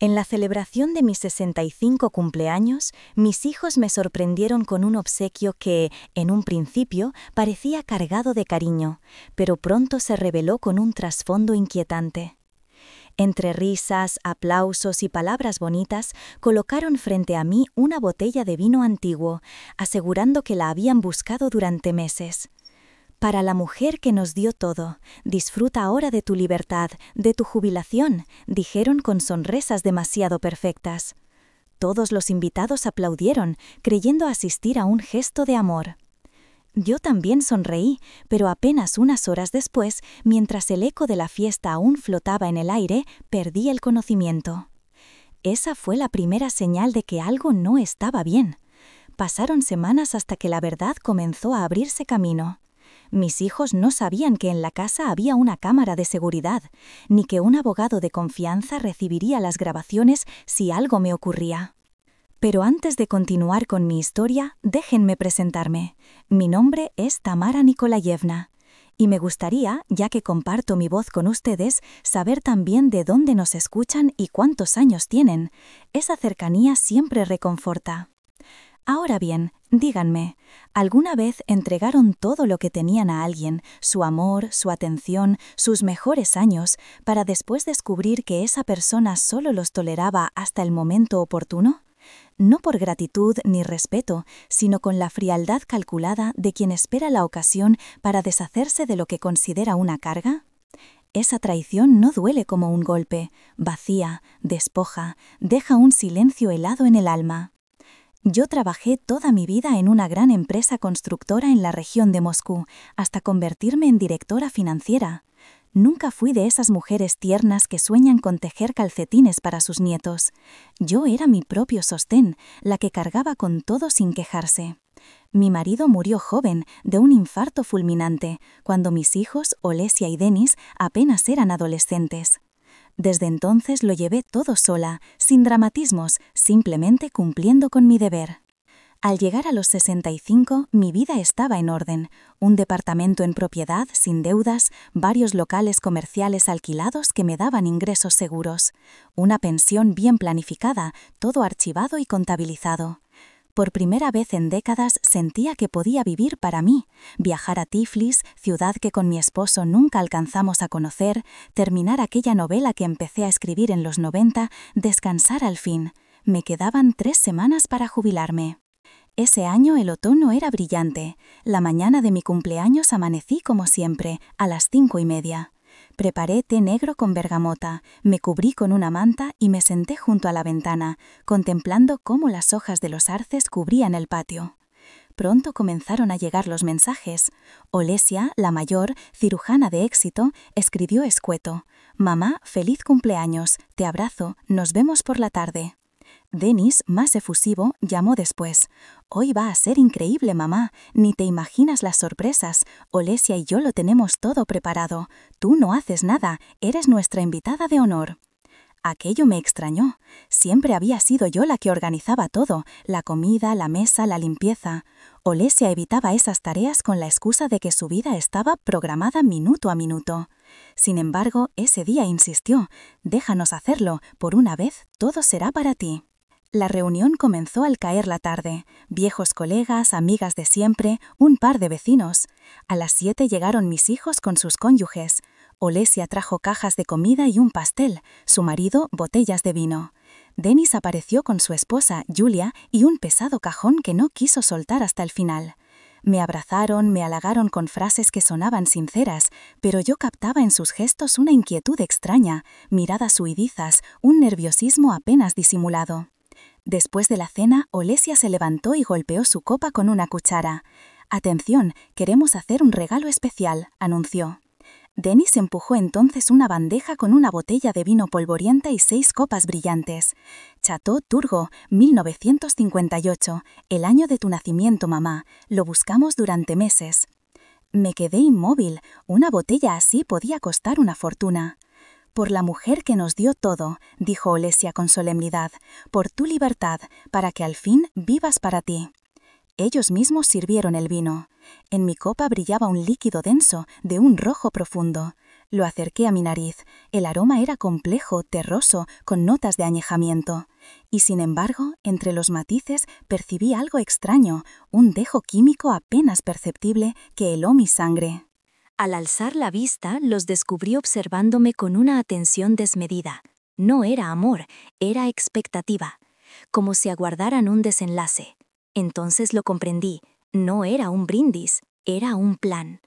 En la celebración de mis 65 cumpleaños, mis hijos me sorprendieron con un obsequio que, en un principio, parecía cargado de cariño, pero pronto se reveló con un trasfondo inquietante. Entre risas, aplausos y palabras bonitas, colocaron frente a mí una botella de vino antiguo, asegurando que la habían buscado durante meses. Para la mujer que nos dio todo, disfruta ahora de tu libertad, de tu jubilación, dijeron con sonrisas demasiado perfectas. Todos los invitados aplaudieron, creyendo asistir a un gesto de amor. Yo también sonreí, pero apenas unas horas después, mientras el eco de la fiesta aún flotaba en el aire, perdí el conocimiento. Esa fue la primera señal de que algo no estaba bien. Pasaron semanas hasta que la verdad comenzó a abrirse camino. Mis hijos no sabían que en la casa había una cámara de seguridad, ni que un abogado de confianza recibiría las grabaciones si algo me ocurría. Pero antes de continuar con mi historia, déjenme presentarme. Mi nombre es Tamara Nikolayevna. Y me gustaría, ya que comparto mi voz con ustedes, saber también de dónde nos escuchan y cuántos años tienen. Esa cercanía siempre reconforta. Ahora bien, díganme, ¿alguna vez entregaron todo lo que tenían a alguien, su amor, su atención, sus mejores años, para después descubrir que esa persona solo los toleraba hasta el momento oportuno? No por gratitud ni respeto, sino con la frialdad calculada de quien espera la ocasión para deshacerse de lo que considera una carga. Esa traición no duele como un golpe, vacía, despoja, deja un silencio helado en el alma. Yo trabajé toda mi vida en una gran empresa constructora en la región de Moscú, hasta convertirme en directora financiera. Nunca fui de esas mujeres tiernas que sueñan con tejer calcetines para sus nietos. Yo era mi propio sostén, la que cargaba con todo sin quejarse. Mi marido murió joven, de un infarto fulminante, cuando mis hijos, Olesia y Denis, apenas eran adolescentes. Desde entonces lo llevé todo sola, sin dramatismos, simplemente cumpliendo con mi deber. Al llegar a los 65, mi vida estaba en orden. Un departamento en propiedad, sin deudas, varios locales comerciales alquilados que me daban ingresos seguros. Una pensión bien planificada, todo archivado y contabilizado. Por primera vez en décadas sentía que podía vivir para mí, viajar a Tiflis, ciudad que con mi esposo nunca alcanzamos a conocer, terminar aquella novela que empecé a escribir en los 90, descansar al fin. Me quedaban 3 semanas para jubilarme. Ese año el otoño era brillante. La mañana de mi cumpleaños amanecí como siempre, a las 5:30. Preparé té negro con bergamota, me cubrí con una manta y me senté junto a la ventana, contemplando cómo las hojas de los arces cubrían el patio. Pronto comenzaron a llegar los mensajes. Olesia, la mayor, cirujana de éxito, escribió escueto: «Mamá, feliz cumpleaños, te abrazo, nos vemos por la tarde». Denis, más efusivo, llamó después: «Hoy va a ser increíble, mamá. Ni te imaginas las sorpresas. Olesia y yo lo tenemos todo preparado. Tú no haces nada, eres nuestra invitada de honor». Aquello me extrañó. Siempre había sido yo la que organizaba todo, la comida, la mesa, la limpieza. Olesia evitaba esas tareas con la excusa de que su vida estaba programada minuto a minuto. Sin embargo, ese día insistió: «Déjanos hacerlo, por una vez todo será para ti». La reunión comenzó al caer la tarde. Viejos colegas, amigas de siempre, un par de vecinos. A las 7 llegaron mis hijos con sus cónyuges. Olesia trajo cajas de comida y un pastel, su marido botellas de vino. Denis apareció con su esposa, Julia, y un pesado cajón que no quiso soltar hasta el final. Me abrazaron, me halagaron con frases que sonaban sinceras, pero yo captaba en sus gestos una inquietud extraña, miradas huidizas, un nerviosismo apenas disimulado. Después de la cena, Olesia se levantó y golpeó su copa con una cuchara. «Atención, queremos hacer un regalo especial», anunció. Denis empujó entonces una bandeja con una botella de vino polvorienta y 6 copas brillantes. «Chateau Turgot, 1958, el año de tu nacimiento, mamá. Lo buscamos durante meses». Me quedé inmóvil. Una botella así podía costar una fortuna. «Por la mujer que nos dio todo», dijo Olesia con solemnidad, «por tu libertad, para que al fin vivas para ti». Ellos mismos sirvieron el vino. En mi copa brillaba un líquido denso, de un rojo profundo. Lo acerqué a mi nariz. El aroma era complejo, terroso, con notas de añejamiento. Y sin embargo, entre los matices percibí algo extraño, un dejo químico apenas perceptible que heló mi sangre. Al alzar la vista, los descubrí observándome con una atención desmedida. No era amor, era expectativa, como si aguardaran un desenlace. Entonces lo comprendí, no era un brindis, era un plan.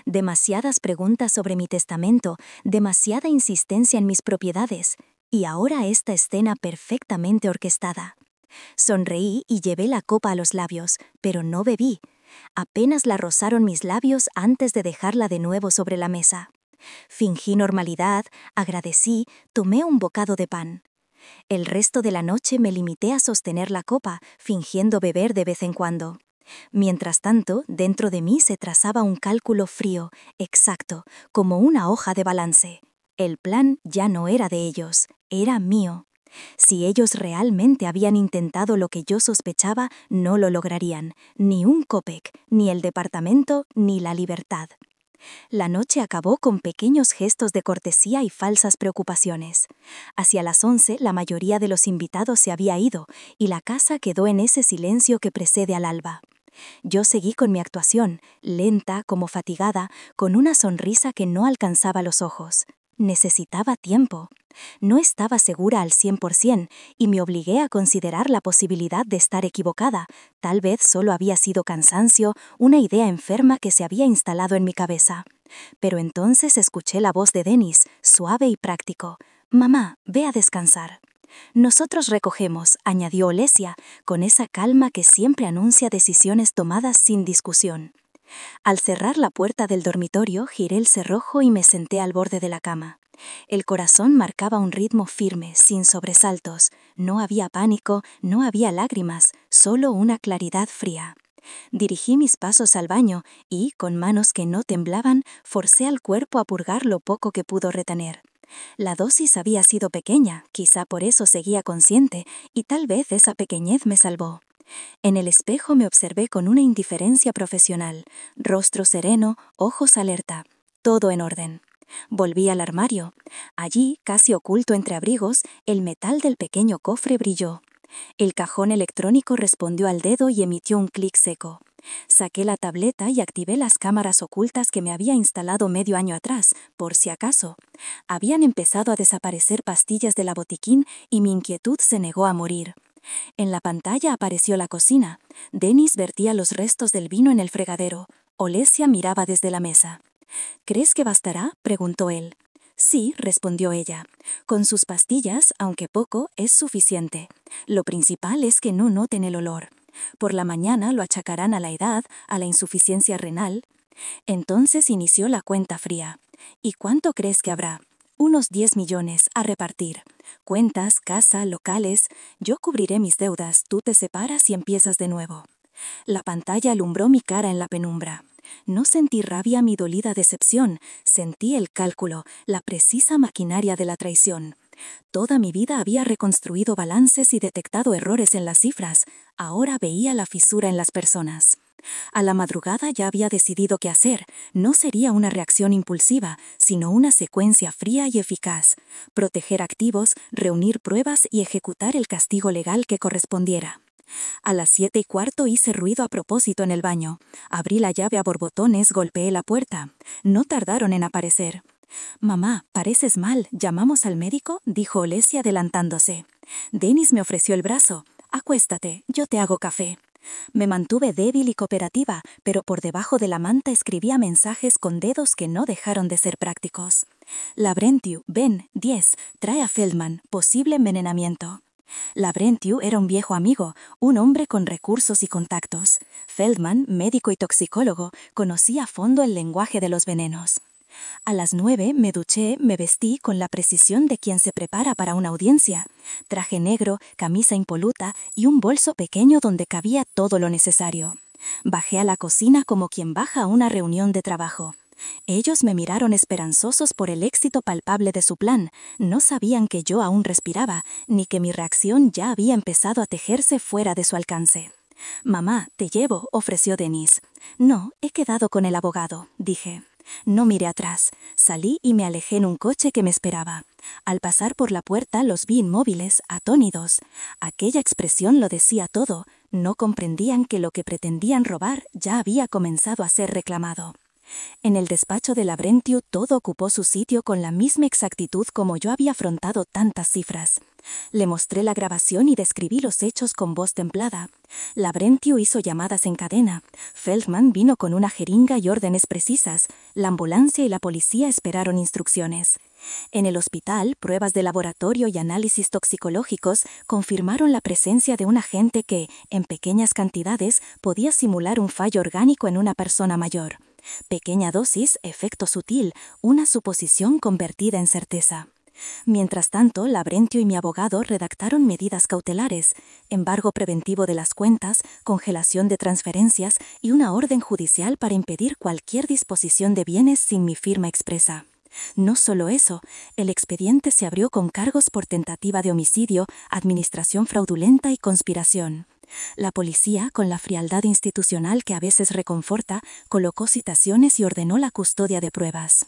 Demasiadas preguntas sobre mi testamento, demasiada insistencia en mis propiedades, y ahora esta escena perfectamente orquestada. Sonreí y llevé la copa a los labios, pero no bebí. Apenas la rozaron mis labios antes de dejarla de nuevo sobre la mesa. Fingí normalidad, agradecí, tomé un bocado de pan. El resto de la noche me limité a sostener la copa, fingiendo beber de vez en cuando. Mientras tanto, dentro de mí se trazaba un cálculo frío, exacto, como una hoja de balance. El plan ya no era de ellos, era mío. Si ellos realmente habían intentado lo que yo sospechaba, no lo lograrían, ni un copec, ni el departamento, ni la libertad. La noche acabó con pequeños gestos de cortesía y falsas preocupaciones. Hacia las 11 la mayoría de los invitados se había ido y la casa quedó en ese silencio que precede al alba. Yo seguí con mi actuación, lenta, como fatigada, con una sonrisa que no alcanzaba los ojos. Necesitaba tiempo. No estaba segura al 100% y me obligué a considerar la posibilidad de estar equivocada. Tal vez solo había sido cansancio, una idea enferma que se había instalado en mi cabeza. Pero entonces escuché la voz de Denis, suave y práctico. «Mamá, ve a descansar». «Nosotros recogemos», añadió Olesia, con esa calma que siempre anuncia decisiones tomadas sin discusión. Al cerrar la puerta del dormitorio, giré el cerrojo y me senté al borde de la cama. El corazón marcaba un ritmo firme, sin sobresaltos. No había pánico, no había lágrimas, solo una claridad fría. Dirigí mis pasos al baño y, con manos que no temblaban, forcé al cuerpo a purgar lo poco que pudo retener. La dosis había sido pequeña, quizá por eso seguía consciente, y tal vez esa pequeñez me salvó. En el espejo me observé con una indiferencia profesional, rostro sereno, ojos alerta, todo en orden. Volví al armario. Allí, casi oculto entre abrigos, el metal del pequeño cofre brilló. El cajón electrónico respondió al dedo y emitió un clic seco. Saqué la tableta y activé las cámaras ocultas que me había instalado medio año atrás, por si acaso. Habían empezado a desaparecer pastillas de la botiquín y mi inquietud se negó a morir. En la pantalla apareció la cocina. Denis vertía los restos del vino en el fregadero. Olesia miraba desde la mesa. «¿Crees que bastará?», preguntó él. «Sí», respondió ella. «Con sus pastillas, aunque poco, es suficiente. Lo principal es que no noten el olor. Por la mañana lo achacarán a la edad, a la insuficiencia renal». Entonces inició la cuenta fría. «¿Y cuánto crees que habrá?» «Unos 10 millones, a repartir. Cuentas, casa, locales. Yo cubriré mis deudas, tú te separas y empiezas de nuevo». La pantalla alumbró mi cara en la penumbra. No sentí rabia ni dolida decepción, sentí el cálculo, la precisa maquinaria de la traición. Toda mi vida había reconstruido balances y detectado errores en las cifras, ahora veía la fisura en las personas. A la madrugada ya había decidido qué hacer, no sería una reacción impulsiva, sino una secuencia fría y eficaz. Proteger activos, reunir pruebas y ejecutar el castigo legal que correspondiera. A las 7:15 hice ruido a propósito en el baño. Abrí la llave a borbotones, golpeé la puerta. No tardaron en aparecer. «Mamá, pareces mal, ¿llamamos al médico?», dijo Olesia adelantándose. Denis me ofreció el brazo. «Acuéstate, yo te hago café». Me mantuve débil y cooperativa, pero por debajo de la manta escribía mensajes con dedos que no dejaron de ser prácticos. «Labrentiu, ven, 10, trae a Feldman, posible envenenamiento». Labrentiu era un viejo amigo, un hombre con recursos y contactos. Feldman, médico y toxicólogo, conocía a fondo el lenguaje de los venenos. A las 9 me duché, me vestí con la precisión de quien se prepara para una audiencia. Traje negro, camisa impoluta y un bolso pequeño donde cabía todo lo necesario. Bajé a la cocina como quien baja a una reunión de trabajo. Ellos me miraron esperanzosos por el éxito palpable de su plan. No sabían que yo aún respiraba, ni que mi reacción ya había empezado a tejerse fuera de su alcance. «Mamá, te llevo», ofreció Denis. «No, he quedado con el abogado», dije. No miré atrás. Salí y me alejé en un coche que me esperaba. Al pasar por la puerta los vi inmóviles, atónitos. Aquella expresión lo decía todo. No comprendían que lo que pretendían robar ya había comenzado a ser reclamado. En el despacho de Labrentiu todo ocupó su sitio con la misma exactitud como yo había afrontado tantas cifras. Le mostré la grabación y describí los hechos con voz templada. Labrentiu hizo llamadas en cadena. Feldman vino con una jeringa y órdenes precisas. La ambulancia y la policía esperaron instrucciones. En el hospital, pruebas de laboratorio y análisis toxicológicos confirmaron la presencia de un agente que, en pequeñas cantidades, podía simular un fallo orgánico en una persona mayor. Pequeña dosis, efecto sutil, una suposición convertida en certeza. Mientras tanto, Labrentiu y mi abogado redactaron medidas cautelares, embargo preventivo de las cuentas, congelación de transferencias y una orden judicial para impedir cualquier disposición de bienes sin mi firma expresa. No solo eso, el expediente se abrió con cargos por tentativa de homicidio, administración fraudulenta y conspiración. La policía, con la frialdad institucional que a veces reconforta, colocó citaciones y ordenó la custodia de pruebas.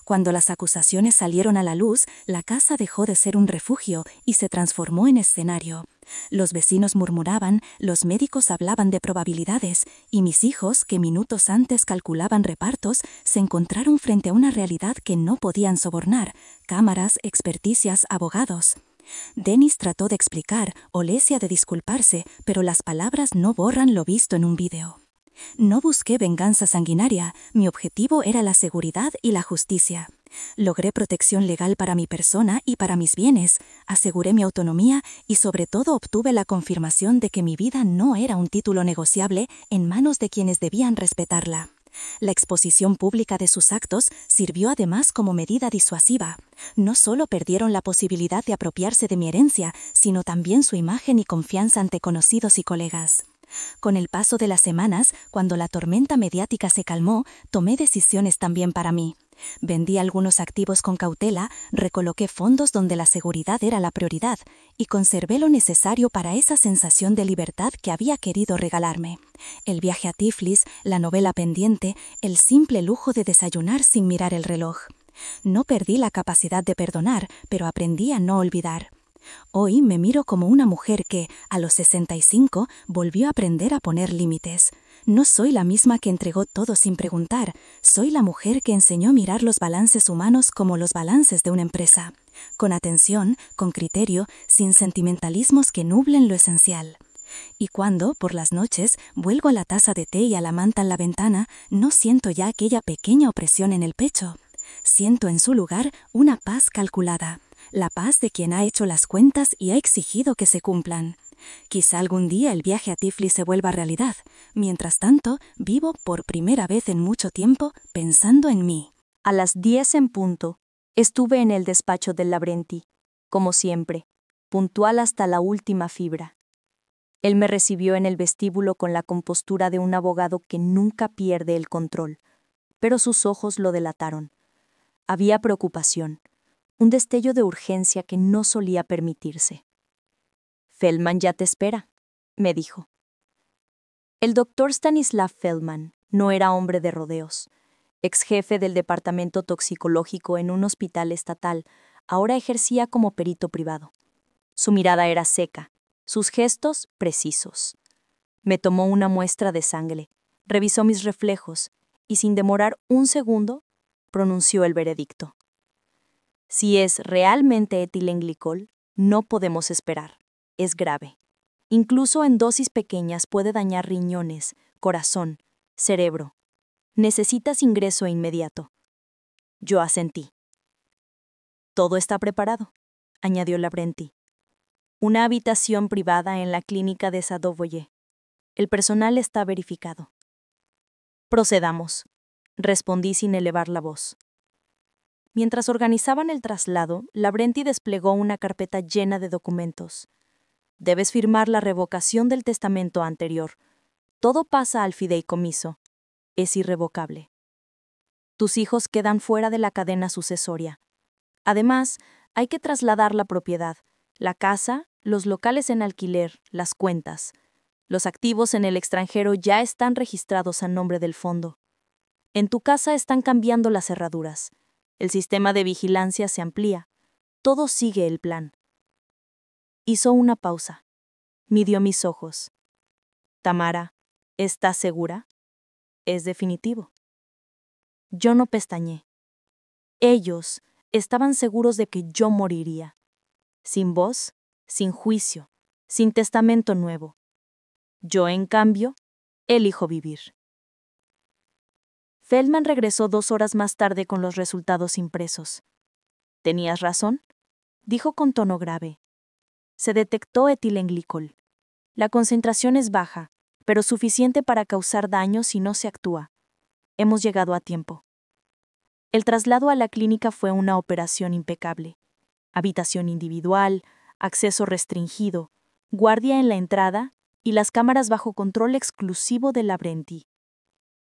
Cuando las acusaciones salieron a la luz, la casa dejó de ser un refugio y se transformó en escenario. Los vecinos murmuraban, los médicos hablaban de probabilidades, y mis hijos, que minutos antes calculaban repartos, se encontraron frente a una realidad que no podían sobornar: cámaras, experticias, abogados. Dennis trató de explicar, Olesia de disculparse, pero las palabras no borran lo visto en un vídeo. No busqué venganza sanguinaria, mi objetivo era la seguridad y la justicia. Logré protección legal para mi persona y para mis bienes, aseguré mi autonomía y sobre todo obtuve la confirmación de que mi vida no era un título negociable en manos de quienes debían respetarla. La exposición pública de sus actos sirvió además como medida disuasiva. No solo perdieron la posibilidad de apropiarse de mi herencia, sino también su imagen y confianza ante conocidos y colegas. Con el paso de las semanas, cuando la tormenta mediática se calmó, tomé decisiones también para mí. Vendí algunos activos con cautela, recoloqué fondos donde la seguridad era la prioridad y conservé lo necesario para esa sensación de libertad que había querido regalarme. El viaje a Tiflis, la novela pendiente, el simple lujo de desayunar sin mirar el reloj. No perdí la capacidad de perdonar, pero aprendí a no olvidar. Hoy me miro como una mujer que, a los 65, volvió a aprender a poner límites. No soy la misma que entregó todo sin preguntar, soy la mujer que enseñó a mirar los balances humanos como los balances de una empresa. Con atención, con criterio, sin sentimentalismos que nublen lo esencial. Y cuando, por las noches, vuelvo a la taza de té y a la manta en la ventana, no siento ya aquella pequeña opresión en el pecho. Siento en su lugar una paz calculada. La paz de quien ha hecho las cuentas y ha exigido que se cumplan. Quizá algún día el viaje a Tiflis se vuelva realidad. Mientras tanto, vivo por primera vez en mucho tiempo pensando en mí. A las 10 en punto, estuve en el despacho del Lavrenti, como siempre, puntual hasta la última fibra. Él me recibió en el vestíbulo con la compostura de un abogado que nunca pierde el control, pero sus ojos lo delataron. Había preocupación. Un destello de urgencia que no solía permitirse. «Feldman ya te espera», me dijo. El doctor Stanislav Feldman no era hombre de rodeos. Ex jefe del departamento toxicológico en un hospital estatal, ahora ejercía como perito privado. Su mirada era seca, sus gestos precisos. Me tomó una muestra de sangre, revisó mis reflejos y sin demorar un segundo, pronunció el veredicto. Si es realmente etilenglicol, no podemos esperar. Es grave. Incluso en dosis pequeñas puede dañar riñones, corazón, cerebro. Necesitas ingreso inmediato. Yo asentí. Todo está preparado, añadió Lavrenti. Una habitación privada en la clínica de Sadovoye. El personal está verificado. Procedamos, respondí sin elevar la voz. Mientras organizaban el traslado, Lavrenti desplegó una carpeta llena de documentos. Debes firmar la revocación del testamento anterior. Todo pasa al fideicomiso. Es irrevocable. Tus hijos quedan fuera de la cadena sucesoria. Además, hay que trasladar la propiedad, la casa, los locales en alquiler, las cuentas. Los activos en el extranjero ya están registrados a nombre del fondo. En tu casa están cambiando las cerraduras. El sistema de vigilancia se amplía. Todo sigue el plan. Hizo una pausa. Midió mis ojos. Tamara, ¿estás segura? Es definitivo. Yo no pestañeé. Ellos estaban seguros de que yo moriría. Sin voz, sin juicio, sin testamento nuevo. Yo, en cambio, elijo vivir. Feldman regresó 2 horas más tarde con los resultados impresos. «Tenías razón», dijo con tono grave. Se detectó etilenglicol. La concentración es baja, pero suficiente para causar daño si no se actúa. Hemos llegado a tiempo. El traslado a la clínica fue una operación impecable. Habitación individual, acceso restringido, guardia en la entrada y las cámaras bajo control exclusivo de Lavrenti.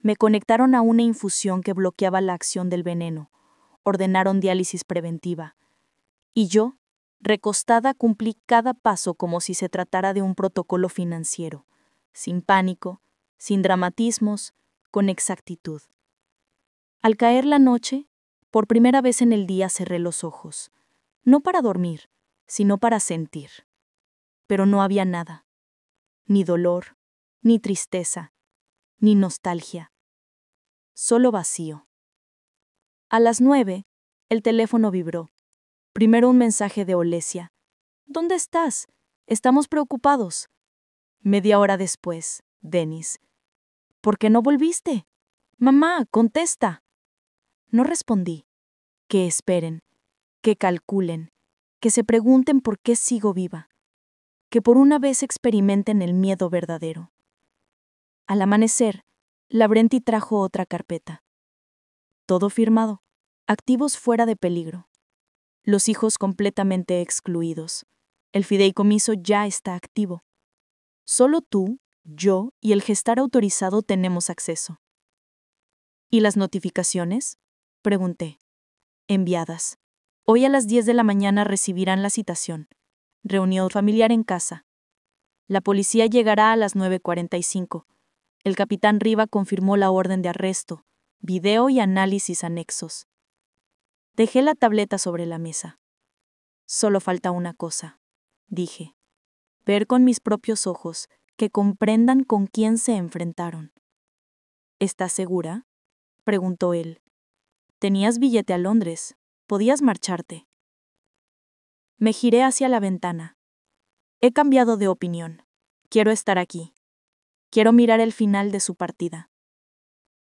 Me conectaron a una infusión que bloqueaba la acción del veneno. Ordenaron diálisis preventiva. Y yo, recostada, cumplí cada paso como si se tratara de un protocolo financiero, sin pánico, sin dramatismos, con exactitud. Al caer la noche, por primera vez en el día cerré los ojos, no para dormir, sino para sentir. Pero no había nada, ni dolor, ni tristeza, ni nostalgia, solo vacío. A las 9, el teléfono vibró. Primero un mensaje de Olesia. «¿Dónde estás? Estamos preocupados». Media hora después, Denis. «¿Por qué no volviste? Mamá, contesta». No respondí. Que esperen, que calculen, que se pregunten por qué sigo viva, que por una vez experimenten el miedo verdadero. Al amanecer, Lavrenti trajo otra carpeta. Todo firmado, activos fuera de peligro. Los hijos completamente excluidos. El fideicomiso ya está activo. Solo tú, yo y el gestar autorizado tenemos acceso. ¿Y las notificaciones?, pregunté. Enviadas. Hoy a las 10 de la mañana recibirán la citación. Reunión familiar en casa. La policía llegará a las 9:45. El capitán Riva confirmó la orden de arresto, video y análisis anexos. Dejé la tableta sobre la mesa. Solo falta una cosa, dije. Ver con mis propios ojos, que comprendan con quién se enfrentaron. ¿Estás segura?, preguntó él. Tenías billete a Londres. Podías marcharte. Me giré hacia la ventana. He cambiado de opinión. Quiero estar aquí. Quiero mirar el final de su partida.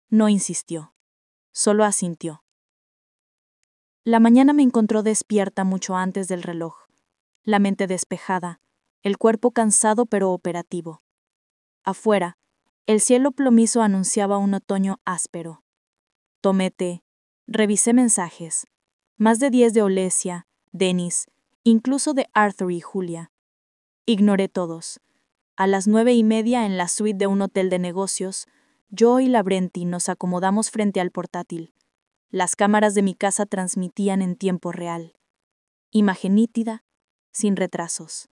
No insistió. Solo asintió. La mañana me encontró despierta mucho antes del reloj. La mente despejada, el cuerpo cansado pero operativo. Afuera, el cielo plomizo anunciaba un otoño áspero. Tomé té, revisé mensajes. Más de 10 de Olesia, Denis, incluso de Arthur y Julia. Ignoré todos. A las 9:30 en la suite de un hotel de negocios, yo y Lavrenti nos acomodamos frente al portátil. Las cámaras de mi casa transmitían en tiempo real. Imagen nítida, sin retrasos.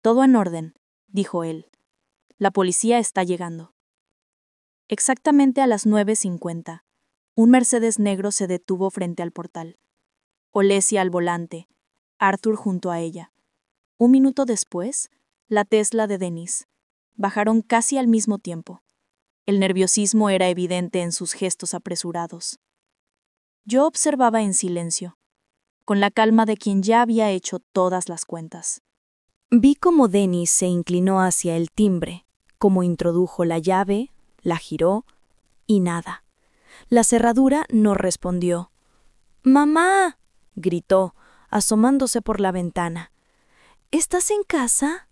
Todo en orden, dijo él. La policía está llegando. Exactamente a las 9:50, un Mercedes negro se detuvo frente al portal. Olesia al volante, Arthur junto a ella. Un minuto después, la Tesla de Denis. Bajaron casi al mismo tiempo. El nerviosismo era evidente en sus gestos apresurados. Yo observaba en silencio, con la calma de quien ya había hecho todas las cuentas. Vi cómo Denis se inclinó hacia el timbre, cómo introdujo la llave, la giró, y nada. La cerradura no respondió. «¡Mamá!», gritó, asomándose por la ventana. «¿Estás en casa?».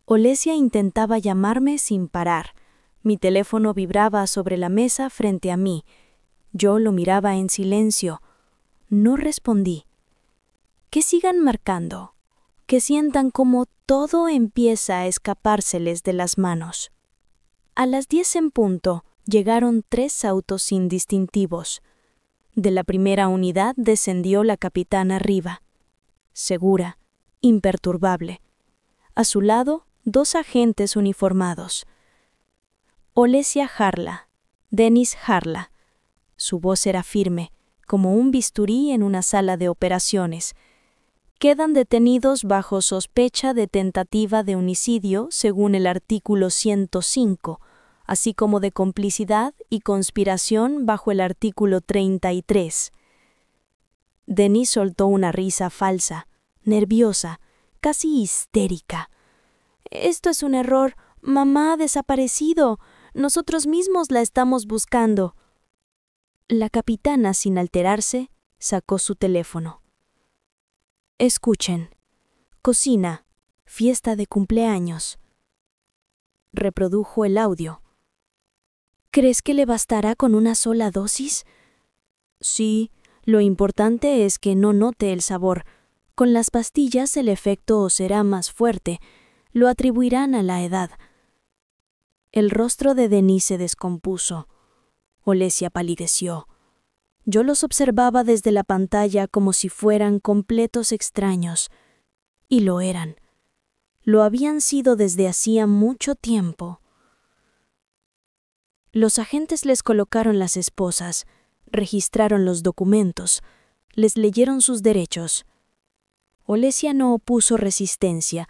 Olesia intentaba llamarme sin parar. Mi teléfono vibraba sobre la mesa frente a mí. Yo lo miraba en silencio. No respondí. Que sigan marcando. Que sientan cómo todo empieza a escapárseles de las manos. A las 10 en punto llegaron 3 autos indistintivos. De la primera unidad descendió la capitana Riva. Segura, imperturbable. A su lado, 2 agentes uniformados. Olesia Harla, Dennis Harla. Su voz era firme, como un bisturí en una sala de operaciones. Quedan detenidos bajo sospecha de tentativa de homicidio según el artículo 105, así como de complicidad y conspiración bajo el artículo 33. Dennis soltó una risa falsa, nerviosa, casi histérica. «Esto es un error. Mamá ha desaparecido. Nosotros mismos la estamos buscando». La capitana, sin alterarse, sacó su teléfono. «Escuchen. Cocina. Fiesta de cumpleaños». Reprodujo el audio. «¿Crees que le bastará con una sola dosis?» «Sí, lo importante es que no note el sabor. Con las pastillas el efecto será más fuerte. Lo atribuirán a la edad». El rostro de Denise se descompuso. Olesia palideció. Yo los observaba desde la pantalla como si fueran completos extraños. Y lo eran. Lo habían sido desde hacía mucho tiempo. Los agentes les colocaron las esposas, registraron los documentos, les leyeron sus derechos. Olesia no opuso resistencia.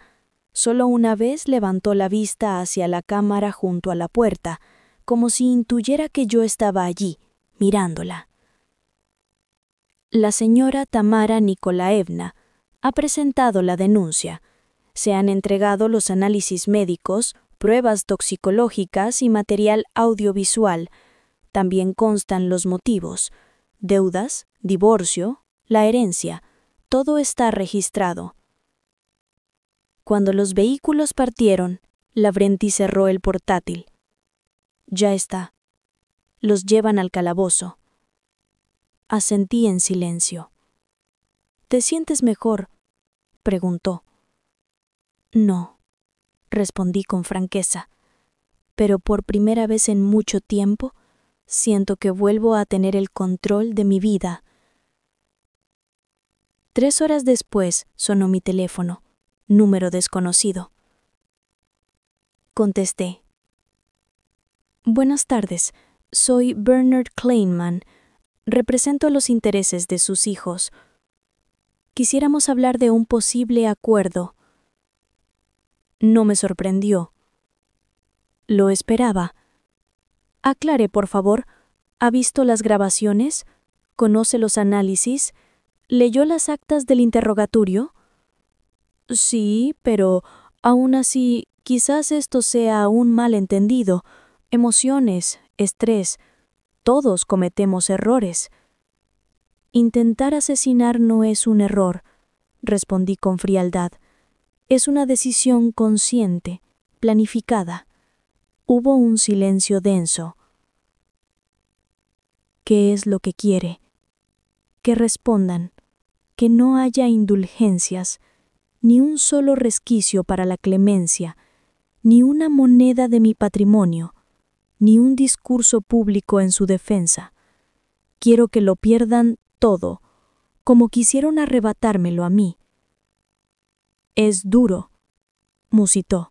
Solo una vez levantó la vista hacia la cámara junto a la puerta, como si intuyera que yo estaba allí, mirándola. La señora Tamara Nikolaevna ha presentado la denuncia. Se han entregado los análisis médicos, pruebas toxicológicas y material audiovisual. También constan los motivos: deudas, divorcio, la herencia. Todo está registrado. Cuando los vehículos partieron, Lavrenti cerró el portátil. «Ya está. Los llevan al calabozo». Asentí en silencio. «¿Te sientes mejor?», preguntó. «No», respondí con franqueza, «pero por primera vez en mucho tiempo siento que vuelvo a tener el control de mi vida». 3 horas después sonó mi teléfono. Número desconocido. Contesté. «Buenas tardes. Soy Bernard Kleinman. Represento los intereses de sus hijos. Quisiéramos hablar de un posible acuerdo». No me sorprendió. Lo esperaba. «Aclare, por favor. ¿Ha visto las grabaciones? ¿Conoce los análisis? ¿Leyó las actas del interrogatorio?» «Sí, pero aún así, quizás esto sea un malentendido. Emociones, estrés, todos cometemos errores». «Intentar asesinar no es un error», respondí con frialdad. «Es una decisión consciente, planificada». Hubo un silencio denso. «¿Qué es lo que quiere?». «Que respondan, que no haya indulgencias, ni un solo resquicio para la clemencia, ni una moneda de mi patrimonio, ni un discurso público en su defensa. Quiero que lo pierdan todo, como quisieron arrebatármelo a mí». «Es duro», musitó.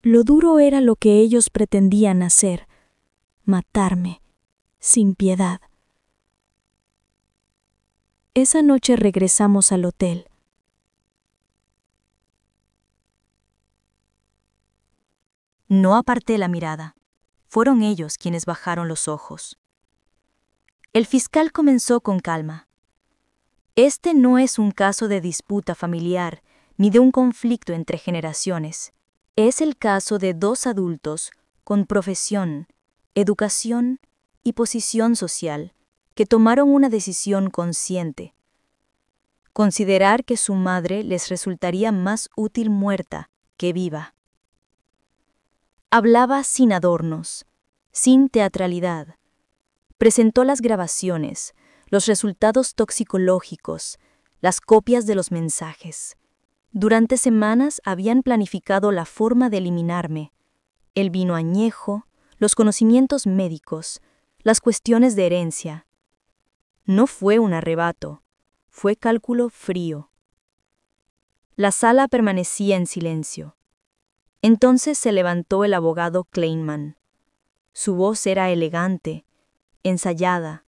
Lo duro era lo que ellos pretendían hacer: matarme, sin piedad. Esa noche regresamos al hotel. No aparté la mirada. Fueron ellos quienes bajaron los ojos. El fiscal comenzó con calma. «Este no es un caso de disputa familiar ni de un conflicto entre generaciones. Es el caso de 2 adultos con profesión, educación y posición social que tomaron una decisión consciente: considerar que su madre les resultaría más útil muerta que viva». Hablaba sin adornos, sin teatralidad. Presentó las grabaciones, los resultados toxicológicos, las copias de los mensajes. Durante semanas habían planificado la forma de eliminarme: el vino añejo, los conocimientos médicos, las cuestiones de herencia. No fue un arrebato, fue cálculo frío. La sala permanecía en silencio. Entonces se levantó el abogado Kleinman. Su voz era elegante, ensayada.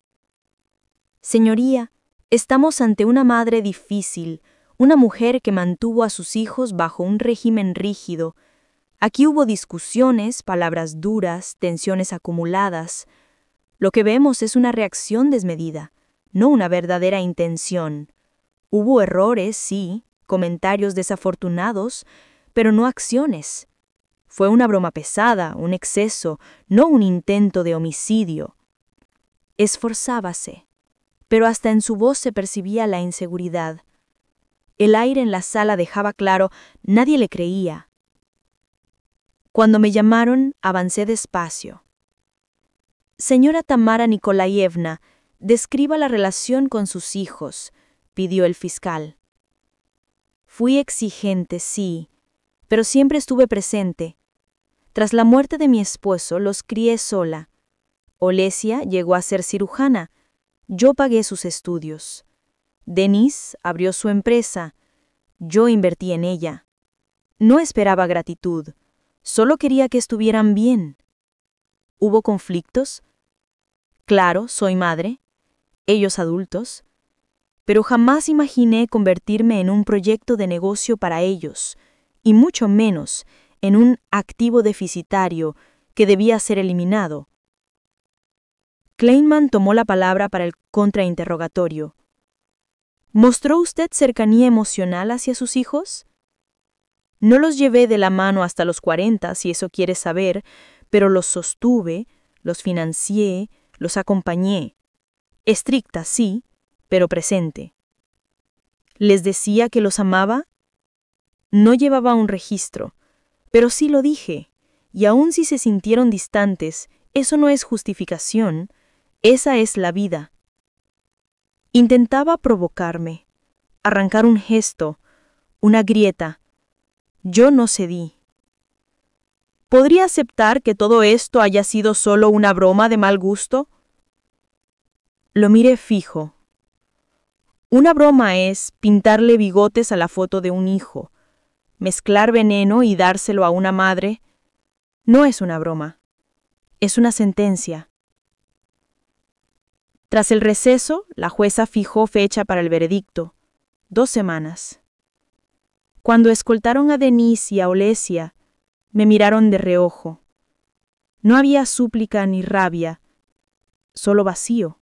Señoría, estamos ante una madre difícil, una mujer que mantuvo a sus hijos bajo un régimen rígido. Aquí hubo discusiones, palabras duras, tensiones acumuladas. Lo que vemos es una reacción desmedida, no una verdadera intención. Hubo errores, sí, comentarios desafortunados, pero no acciones. Fue una broma pesada, un exceso, no un intento de homicidio. Esforzábase, pero hasta en su voz se percibía la inseguridad. El aire en la sala dejaba claro, nadie le creía. Cuando me llamaron, avancé despacio. Señora Tamara Nikolaevna, describa la relación con sus hijos, pidió el fiscal. Fui exigente, sí, pero siempre estuve presente. Tras la muerte de mi esposo, los crié sola. Olesia llegó a ser cirujana. Yo pagué sus estudios. Denis abrió su empresa. Yo invertí en ella. No esperaba gratitud. Solo quería que estuvieran bien. ¿Hubo conflictos? Claro, soy madre. Ellos adultos. Pero jamás imaginé convertirme en un proyecto de negocio para ellos, y mucho menos en un activo deficitario que debía ser eliminado. Kleinman tomó la palabra para el contrainterrogatorio. ¿Mostró usted cercanía emocional hacia sus hijos? No los llevé de la mano hasta los 40, si eso quiere saber, pero los sostuve, los financié, los acompañé. Estricta, sí, pero presente. ¿Les decía que los amaba? No llevaba un registro, pero sí lo dije, y aun si se sintieron distantes, eso no es justificación, esa es la vida. Intentaba provocarme, arrancar un gesto, una grieta. Yo no cedí. ¿Podría aceptar que todo esto haya sido solo una broma de mal gusto? Lo miré fijo. Una broma es pintarle bigotes a la foto de un hijo, mezclar veneno y dárselo a una madre. No es una broma, es una sentencia. Tras el receso, la jueza fijó fecha para el veredicto, 2 semanas. Cuando escoltaron a Denis y a Olesia, me miraron de reojo. No había súplica ni rabia, solo vacío.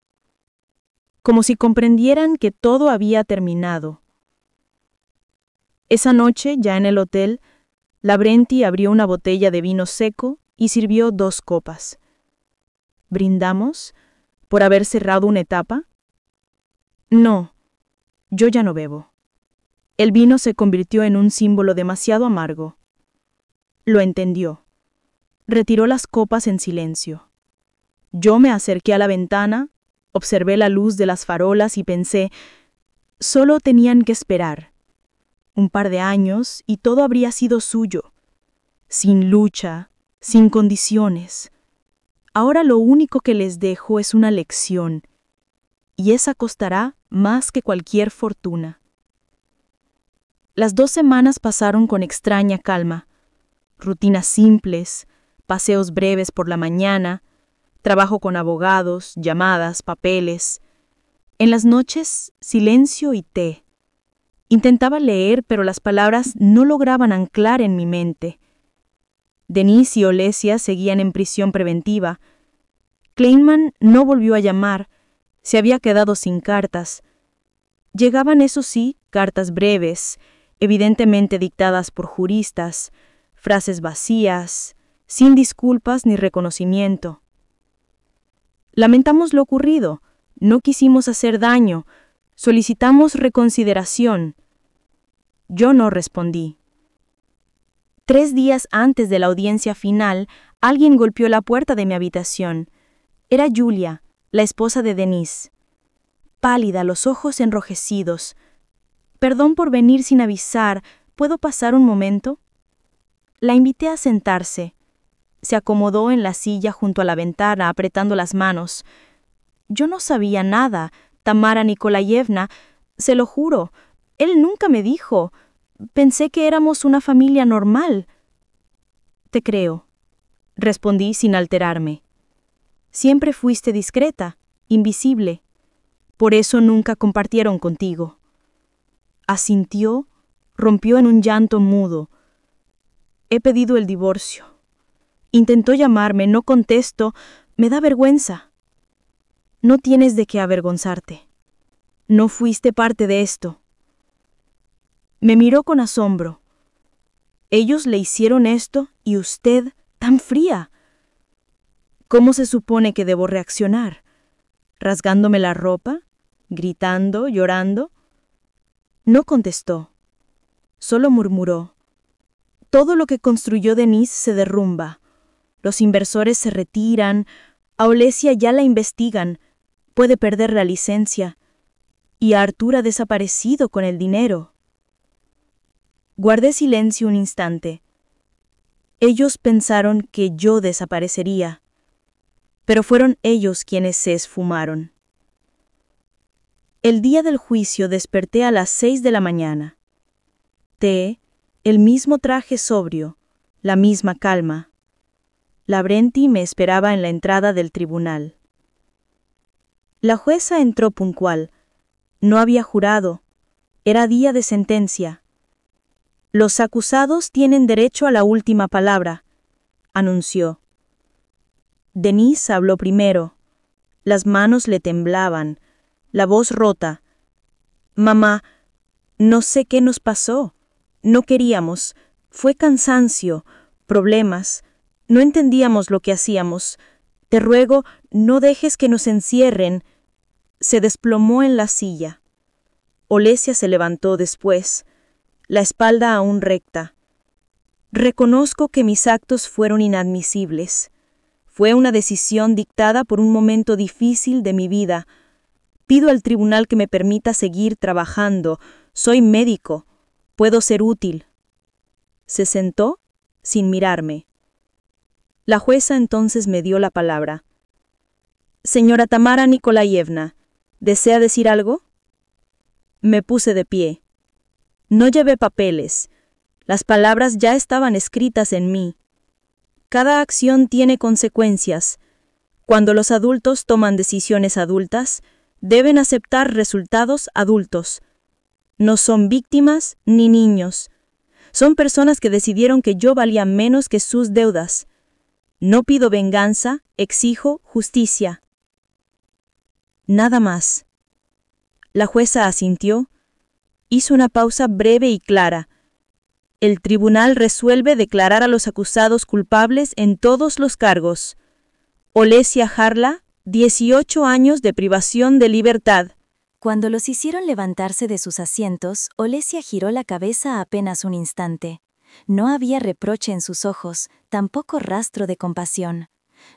Como si comprendieran que todo había terminado. Esa noche, ya en el hotel, Lavrenti abrió una botella de vino seco y sirvió 2 copas. ¿Brindamos por haber cerrado una etapa? No, yo ya no bebo. El vino se convirtió en un símbolo demasiado amargo. Lo entendió. Retiró las copas en silencio. Yo me acerqué a la ventana, observé la luz de las farolas y pensé, solo tenían que esperar. Un par de años y todo habría sido suyo. Sin lucha, sin condiciones. Ahora lo único que les dejo es una lección, y esa costará más que cualquier fortuna. Las 2 semanas pasaron con extraña calma. Rutinas simples, paseos breves por la mañana, trabajo con abogados, llamadas, papeles. En las noches, silencio y té. Intentaba leer, pero las palabras no lograban anclar en mi mente. Denis y Olesia seguían en prisión preventiva. Kleinman no volvió a llamar, se había quedado sin cartas. Llegaban, eso sí, cartas breves, evidentemente dictadas por juristas, frases vacías, sin disculpas ni reconocimiento. Lamentamos lo ocurrido, no quisimos hacer daño, solicitamos reconsideración. Yo no respondí. 3 días antes de la audiencia final, alguien golpeó la puerta de mi habitación. Era Julia, la esposa de Denis. Pálida, los ojos enrojecidos. Perdón por venir sin avisar, ¿puedo pasar un momento? La invité a sentarse. Se acomodó en la silla junto a la ventana, apretando las manos. Yo no sabía nada, Tamara Nikolaevna, se lo juro. Él nunca me dijo. Pensé que éramos una familia normal. Te creo, respondí sin alterarme. Siempre fuiste discreta, invisible. Por eso nunca compartieron contigo. Asintió, rompió en un llanto mudo. He pedido el divorcio. Intentó llamarme, no contesto, me da vergüenza. No tienes de qué avergonzarte. No fuiste parte de esto. Me miró con asombro. Ellos le hicieron esto y usted, tan fría. ¿Cómo se supone que debo reaccionar? ¿Rasgándome la ropa? ¿Gritando? ¿Llorando? No contestó. Solo murmuró. Todo lo que construyó Denise se derrumba. Los inversores se retiran, a Olesia ya la investigan, puede perder la licencia, y a Artur ha desaparecido con el dinero. Guardé silencio un instante. Ellos pensaron que yo desaparecería, pero fueron ellos quienes se esfumaron. El día del juicio desperté a las 6 de la mañana. Té, el mismo traje sobrio, la misma calma. Lavrenti me esperaba en la entrada del tribunal. La jueza entró puntual. No había jurado. Era día de sentencia. Los acusados tienen derecho a la última palabra, anunció. Denise habló primero. Las manos le temblaban, la voz rota. Mamá, no sé qué nos pasó. No queríamos. Fue cansancio, problemas. No entendíamos lo que hacíamos. Te ruego, no dejes que nos encierren. Se desplomó en la silla. Olesia se levantó después, la espalda aún recta. Reconozco que mis actos fueron inadmisibles. Fue una decisión dictada por un momento difícil de mi vida. Pido al tribunal que me permita seguir trabajando. Soy médico. Puedo ser útil. Se sentó, sin mirarme. La jueza entonces me dio la palabra. Señora Tamara Nikolayevna, ¿desea decir algo? Me puse de pie. No llevé papeles. Las palabras ya estaban escritas en mí. Cada acción tiene consecuencias. Cuando los adultos toman decisiones adultas, deben aceptar resultados adultos. No son víctimas ni niños. Son personas que decidieron que yo valía menos que sus deudas. No pido venganza, exijo justicia. Nada más. La jueza asintió. Hizo una pausa breve y clara. El tribunal resuelve declarar a los acusados culpables en todos los cargos. Olesia Harla, 18 años de privación de libertad. Cuando los hicieron levantarse de sus asientos, Olesia giró la cabeza apenas un instante. No había reproche en sus ojos, tampoco rastro de compasión.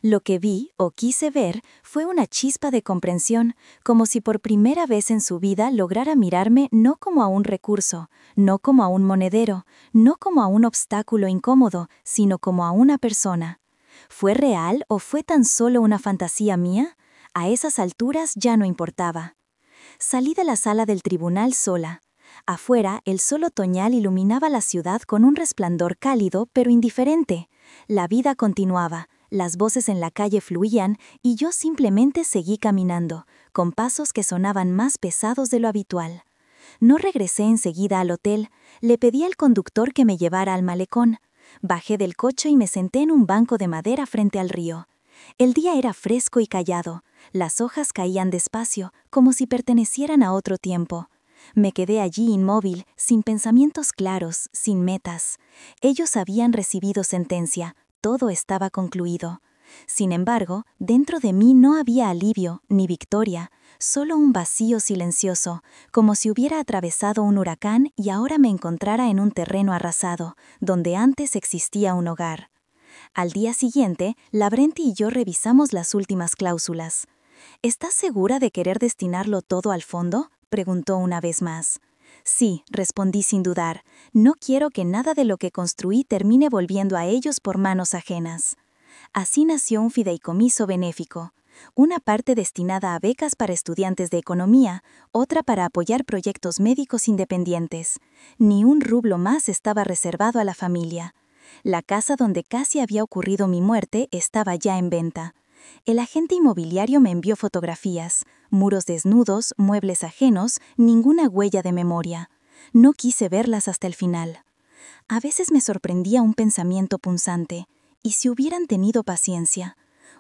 Lo que vi o quise ver fue una chispa de comprensión, como si por primera vez en su vida lograra mirarme no como a un recurso, no como a un monedero, no como a un obstáculo incómodo, sino como a una persona. ¿Fue real o fue tan solo una fantasía mía? A esas alturas ya no importaba. Salí de la sala del tribunal sola. Afuera, el sol otoñal iluminaba la ciudad con un resplandor cálido pero indiferente. La vida continuaba, las voces en la calle fluían y yo simplemente seguí caminando, con pasos que sonaban más pesados de lo habitual. No regresé enseguida al hotel, le pedí al conductor que me llevara al malecón. Bajé del coche y me senté en un banco de madera frente al río. El día era fresco y callado, las hojas caían despacio, como si pertenecieran a otro tiempo. Me quedé allí inmóvil, sin pensamientos claros, sin metas. Ellos habían recibido sentencia, todo estaba concluido. Sin embargo, dentro de mí no había alivio ni victoria, solo un vacío silencioso, como si hubiera atravesado un huracán y ahora me encontrara en un terreno arrasado, donde antes existía un hogar. Al día siguiente, Lavrenti y yo revisamos las últimas cláusulas. ¿Estás segura de querer destinarlo todo al fondo?, preguntó una vez más. Sí, respondí sin dudar. No quiero que nada de lo que construí termine volviendo a ellos por manos ajenas. Así nació un fideicomiso benéfico. Una parte destinada a becas para estudiantes de economía, otra para apoyar proyectos médicos independientes. Ni un rublo más estaba reservado a la familia. La casa donde casi había ocurrido mi muerte estaba ya en venta. El agente inmobiliario me envió fotografías, muros desnudos, muebles ajenos, ninguna huella de memoria. No quise verlas hasta el final. A veces me sorprendía un pensamiento punzante. ¿Y si hubieran tenido paciencia?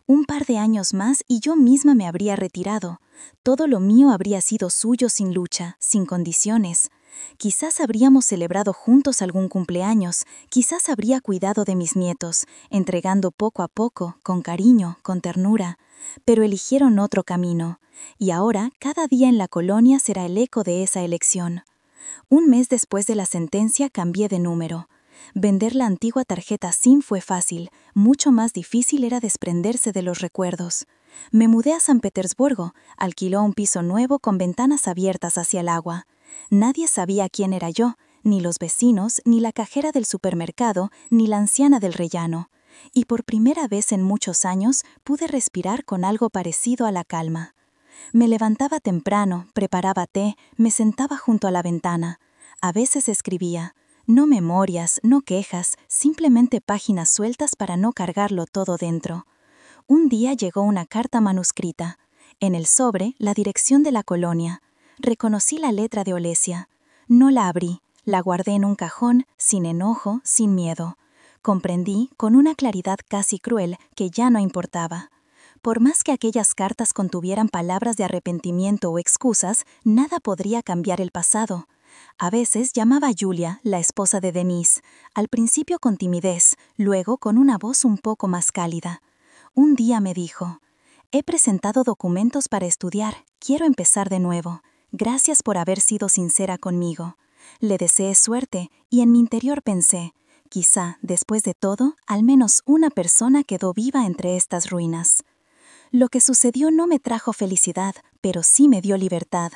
Un par de años más y yo misma me habría retirado. Todo lo mío habría sido suyo sin lucha, sin condiciones. Quizás habríamos celebrado juntos algún cumpleaños, quizás habría cuidado de mis nietos, entregando poco a poco, con cariño, con ternura. Pero eligieron otro camino, y ahora cada día en la colonia será el eco de esa elección. Un mes después de la sentencia cambié de número. Vender la antigua tarjeta SIM fue fácil, mucho más difícil era desprenderse de los recuerdos. Me mudé a San Petersburgo, alquiló un piso nuevo con ventanas abiertas hacia el agua. Nadie sabía quién era yo, ni los vecinos, ni la cajera del supermercado, ni la anciana del rellano. Y por primera vez en muchos años pude respirar con algo parecido a la calma. Me levantaba temprano, preparaba té, me sentaba junto a la ventana. A veces escribía. No memorias, no quejas, simplemente páginas sueltas para no cargarlo todo dentro. Un día llegó una carta manuscrita. En el sobre, la dirección de la colonia. Reconocí la letra de Olesia. No la abrí, la guardé en un cajón, sin enojo, sin miedo. Comprendí, con una claridad casi cruel, que ya no importaba. Por más que aquellas cartas contuvieran palabras de arrepentimiento o excusas, nada podría cambiar el pasado. A veces llamaba a Julia, la esposa de Denise, al principio con timidez, luego con una voz un poco más cálida. Un día me dijo, «He presentado documentos para estudiar, quiero empezar de nuevo. Gracias por haber sido sincera conmigo». Le deseé suerte y en mi interior pensé, quizá, después de todo, al menos una persona quedó viva entre estas ruinas. Lo que sucedió no me trajo felicidad, pero sí me dio libertad.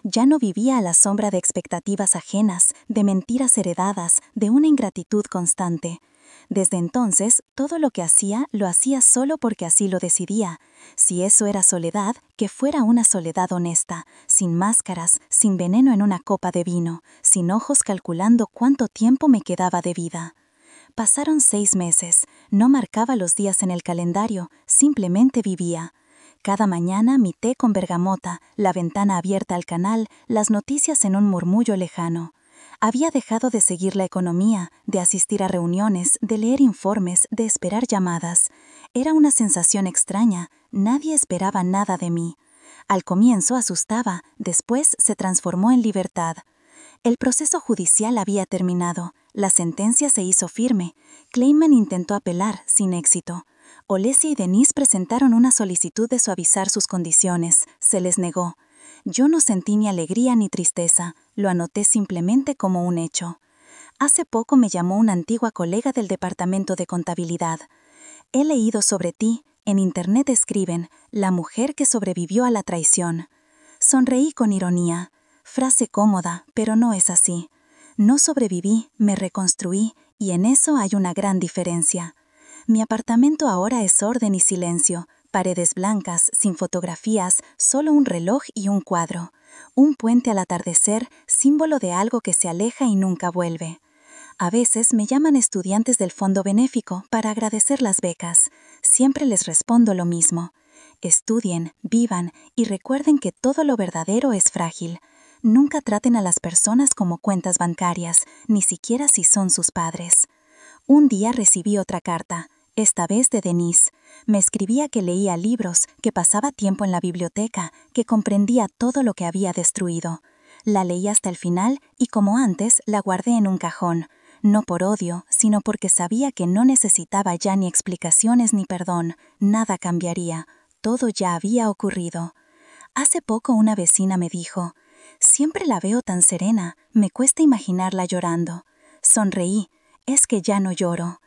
Ya no vivía a la sombra de expectativas ajenas, de mentiras heredadas, de una ingratitud constante. Desde entonces, todo lo que hacía, lo hacía solo porque así lo decidía. Si eso era soledad, que fuera una soledad honesta, sin máscaras, sin veneno en una copa de vino, sin ojos calculando cuánto tiempo me quedaba de vida. Pasaron 6 meses, no marcaba los días en el calendario, simplemente vivía. Cada mañana mi té con bergamota, la ventana abierta al canal, las noticias en un murmullo lejano. Había dejado de seguir la economía, de asistir a reuniones, de leer informes, de esperar llamadas. Era una sensación extraña, nadie esperaba nada de mí. Al comienzo asustaba, después se transformó en libertad. El proceso judicial había terminado, la sentencia se hizo firme. Kleinman intentó apelar, sin éxito. Olesia y Denise presentaron una solicitud de suavizar sus condiciones. Se les negó. Yo no sentí ni alegría ni tristeza, lo anoté simplemente como un hecho. Hace poco me llamó una antigua colega del departamento de contabilidad. He leído sobre ti, en internet escriben, la mujer que sobrevivió a la traición. Sonreí con ironía. Frase cómoda, pero no es así. No sobreviví, me reconstruí, y en eso hay una gran diferencia. Mi apartamento ahora es orden y silencio, paredes blancas, sin fotografías, solo un reloj y un cuadro. Un puente al atardecer, símbolo de algo que se aleja y nunca vuelve. A veces me llaman estudiantes del fondo benéfico para agradecer las becas. Siempre les respondo lo mismo. Estudien, vivan y recuerden que todo lo verdadero es frágil. Nunca traten a las personas como cuentas bancarias, ni siquiera si son sus padres. Un día recibí otra carta, esta vez de Denise. Me escribía que leía libros, que pasaba tiempo en la biblioteca, que comprendía todo lo que había destruido. La leí hasta el final y, como antes, la guardé en un cajón. No por odio, sino porque sabía que no necesitaba ya ni explicaciones ni perdón. Nada cambiaría. Todo ya había ocurrido. Hace poco una vecina me dijo, «Siempre la veo tan serena, me cuesta imaginarla llorando». Sonreí. Es que ya no lloro.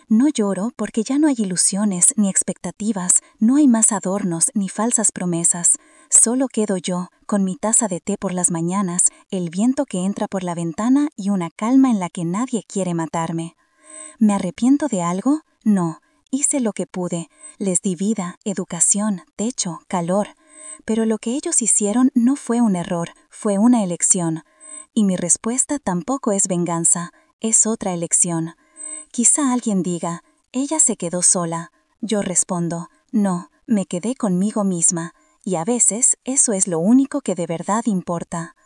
No lloro porque ya no hay ilusiones ni expectativas, no hay más adornos ni falsas promesas. Solo quedo yo, con mi taza de té por las mañanas, el viento que entra por la ventana y una calma en la que nadie quiere matarme. ¿Me arrepiento de algo? No. Hice lo que pude. Les di vida, educación, techo, calor. Pero lo que ellos hicieron no fue un error, fue una elección. Y mi respuesta tampoco es venganza, es otra elección. Quizá alguien diga, ella se quedó sola. Yo respondo, no, Me quedé conmigo misma, y a veces eso es lo único que de verdad importa.